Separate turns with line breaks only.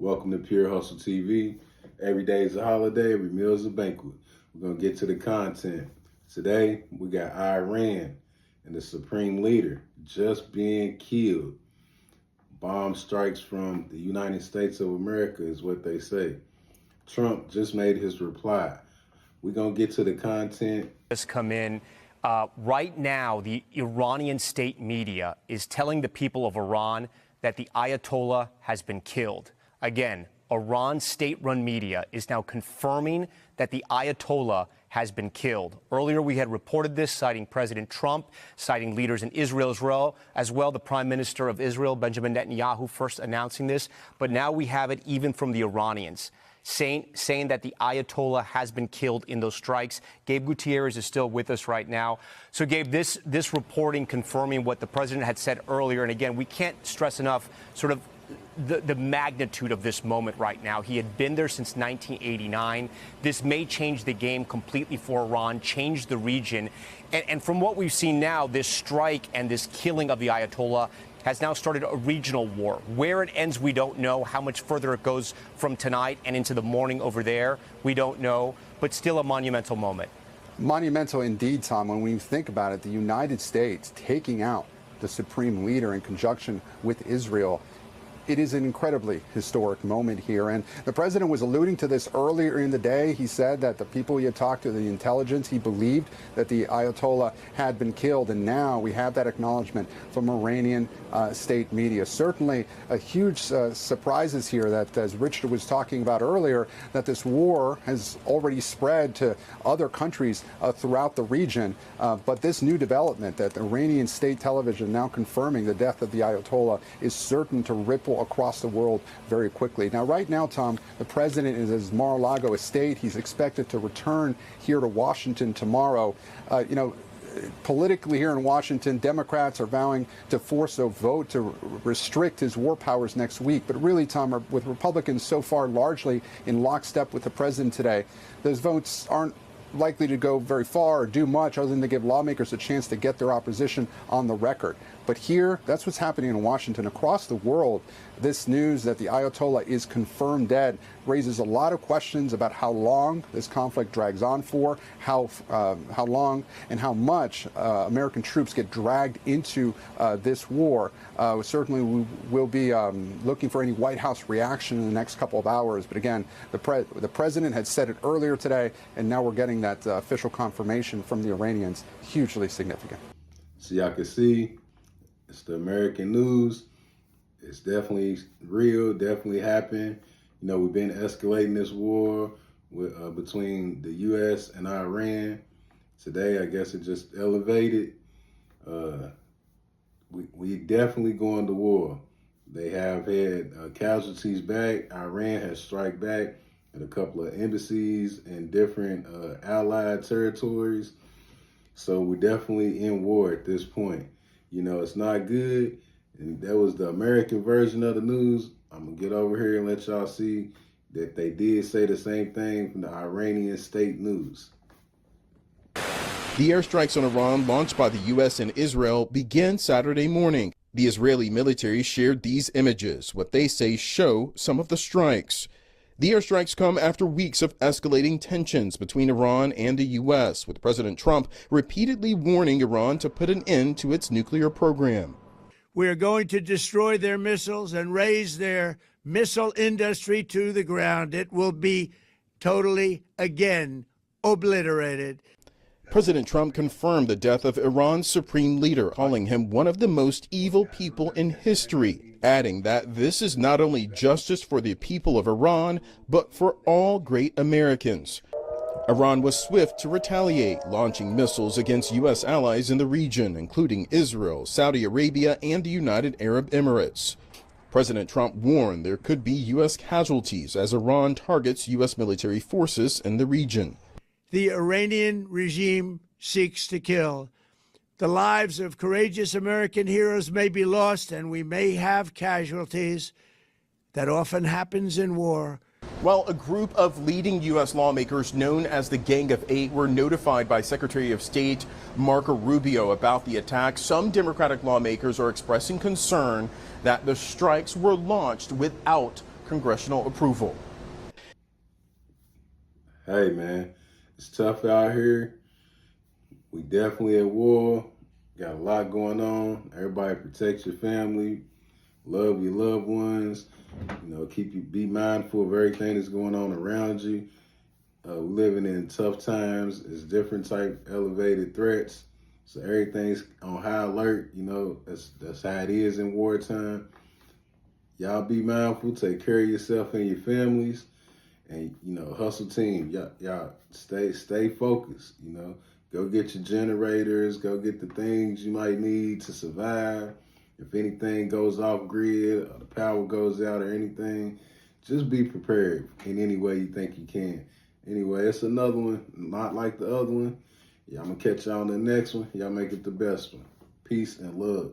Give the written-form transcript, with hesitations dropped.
Welcome to Pure Hustle TV. Every day is a holiday, every meal is a banquet. We're going to get to the content. Today, we got Iran and the supreme leader just being killed. Bomb strikes from the United States of America is what they say. Trump just made his reply. We're going to get to the content.
Has come in. Right now, the Iranian state media is telling the people of Iran that the Ayatollah has been killed. Again, Iran's state-run media is now confirming that the Ayatollah has been killed. Earlier, we had reported this, citing President Trump, citing leaders in Israel as well, the Prime Minister of Israel, Benjamin Netanyahu, first announcing this. But now we have it even from the Iranians, saying that the Ayatollah has been killed in those strikes. Gabe Gutierrez is still with us right now. So, Gabe, this reporting confirming what the president had said earlier. And again, we can't stress enough sort of the magnitude of this moment right now. He had been there since 1989. This may change the game completely for Iran, change the region. And from what we've seen now, this strike and this killing of the Ayatollah has now started a regional war. Where it ends, we don't know. How much further it goes from tonight and into the morning over there, we don't know. But still a monumental moment.
Monumental indeed, Tom. When we think about it, the United States taking out the supreme leader in conjunction with Israel, it is an incredibly historic moment here. And the president was alluding to this earlier in the day. He said that the people he had talked to, the intelligence, he believed that the Ayatollah had been killed. And now we have that acknowledgement from Iranian state media. Certainly a huge surprises here that, as Richard was talking about earlier, that this war has already spread to other countries throughout the region. But this new development that the Iranian state television now confirming the death of the Ayatollah is certain to ripple across the world very quickly. Now, right now, Tom, the president is at his Mar-a-Lago estate. He's expected to return here to Washington tomorrow. Politically here in Washington, Democrats are vowing to force a vote to restrict his war powers next week. But really, Tom, with Republicans so far largely in lockstep with the president today, those votes aren't likely to go very far or do much other than to give lawmakers a chance to get their opposition on the record. But here, that's what's happening in Washington. Across the world, this news that the Ayatollah is confirmed dead raises a lot of questions about how long this conflict drags on for, how long and how much American troops get dragged into this war. Certainly, we will be looking for any White House reaction in the next couple of hours. But again, the president had said it earlier today, and now we're getting that official confirmation from the Iranians. Hugely significant.
So y'all can see, it's the American news. It's definitely real, definitely happened. You know, we've been escalating this war between the U.S. and Iran. Today, I guess it just elevated. We definitely going to war. They have had casualties back. Iran has struck back at a couple of embassies in different allied territories. So we're definitely in war at this point. You know, it's not good. And that was the American version of the news. I'm going to get over here and let y'all see that they did say the same thing from the Iranian state news.
The airstrikes on Iran launched by the U.S. and Israel began Saturday morning. The Israeli military shared these images, what they say show some of the strikes. The airstrikes come after weeks of escalating tensions between Iran and the U.S., with President Trump repeatedly warning Iran to put an end to its nuclear program.
We are going to destroy their missiles and raise their missile industry to the ground. It will be totally, again, obliterated.
President Trump confirmed the death of Iran's supreme leader, calling him one of the most evil people in history, adding that this is not only justice for the people of Iran, but for all great Americans. Iran was swift to retaliate, launching missiles against U.S. allies in the region, including Israel, Saudi Arabia, and the United Arab Emirates. President Trump warned there could be U.S. casualties as Iran targets U.S. military forces in the region.
The Iranian regime seeks to kill. The lives of courageous American heroes may be lost, and we may have casualties. That often happens in war.
While a group of leading U.S. lawmakers known as the Gang of Eight were notified by Secretary of State Marco Rubio about the attack, some Democratic lawmakers are expressing concern that the strikes were launched without congressional approval.
Hey, man, it's tough out here. We definitely at war. Got a lot going on. Everybody protect your family. Love your loved ones. You know, be mindful of everything that's going on around you. We're living in tough times. It's different type elevated threats. So everything's on high alert. You know, that's how it is in wartime. Y'all be mindful. Take care of yourself and your families. And, you know, hustle team. Y'all stay focused. You know, go get your generators. Go get the things you might need to survive. If anything goes off grid or the power goes out or anything, just be prepared in any way you think you can. Anyway, it's another one, not like the other one. Yeah, I'm going to catch y'all on the next one. Y'all make it the best one. Peace and love.